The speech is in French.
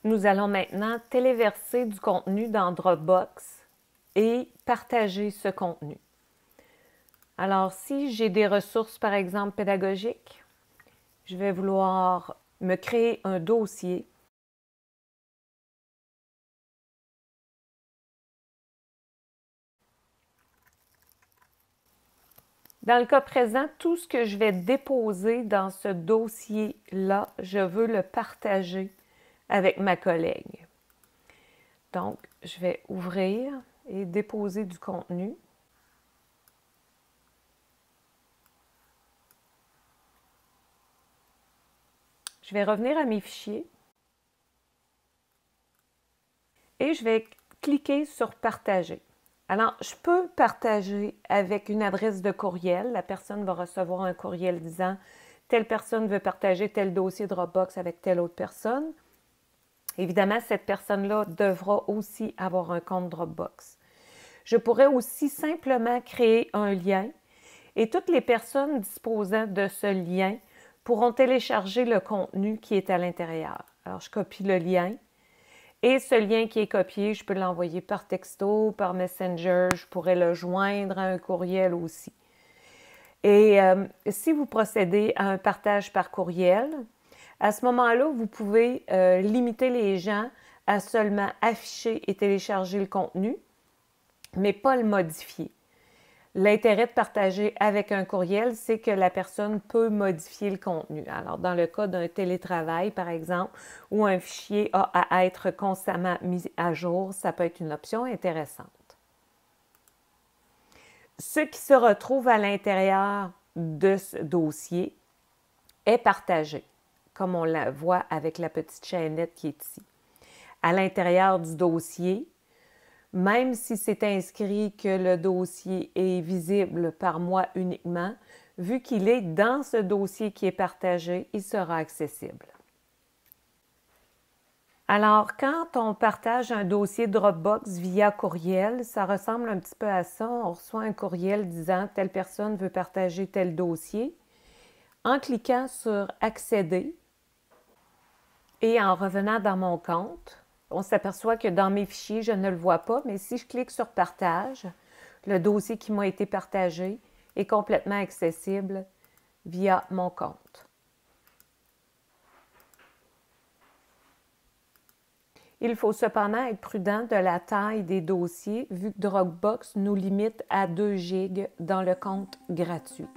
Nous allons maintenant téléverser du contenu dans Dropbox et partager ce contenu. Alors, si j'ai des ressources, par exemple, pédagogiques, je vais vouloir me créer un dossier. Dans le cas présent, tout ce que je vais déposer dans ce dossier-là, je veux le partager avec ma collègue. Donc, je vais ouvrir et déposer du contenu. Je vais revenir à mes fichiers et je vais cliquer sur « Partager ». Alors, je peux partager avec une adresse de courriel. La personne va recevoir un courriel disant « Telle personne veut partager tel dossier Dropbox avec telle autre personne ». Évidemment, cette personne-là devra aussi avoir un compte Dropbox. Je pourrais aussi simplement créer un lien et toutes les personnes disposant de ce lien pourront télécharger le contenu qui est à l'intérieur. Alors, je copie le lien et ce lien qui est copié, je peux l'envoyer par texto, par Messenger, je pourrais le joindre à un courriel aussi. Et si vous procédez à un partage par courriel, à ce moment-là, vous pouvez limiter les gens à seulement afficher et télécharger le contenu, mais pas le modifier. L'intérêt de partager avec un courriel, c'est que la personne peut modifier le contenu. Alors, dans le cas d'un télétravail, par exemple, où un fichier a à être constamment mis à jour, ça peut être une option intéressante. Ce qui se retrouve à l'intérieur de ce dossier est partagé, comme on la voit avec la petite chaînette qui est ici. À l'intérieur du dossier, même si c'est inscrit que le dossier est visible par moi uniquement, vu qu'il est dans ce dossier qui est partagé, il sera accessible. Alors, quand on partage un dossier Dropbox via courriel, ça ressemble un petit peu à ça. On reçoit un courriel disant « Telle personne veut partager tel dossier ». En cliquant sur « Accéder » et en revenant dans mon compte, on s'aperçoit que dans mes fichiers, je ne le vois pas, mais si je clique sur « Partage », le dossier qui m'a été partagé est complètement accessible via mon compte. Il faut cependant être prudent de la taille des dossiers, vu que Dropbox nous limite à 2 GB dans le compte gratuit.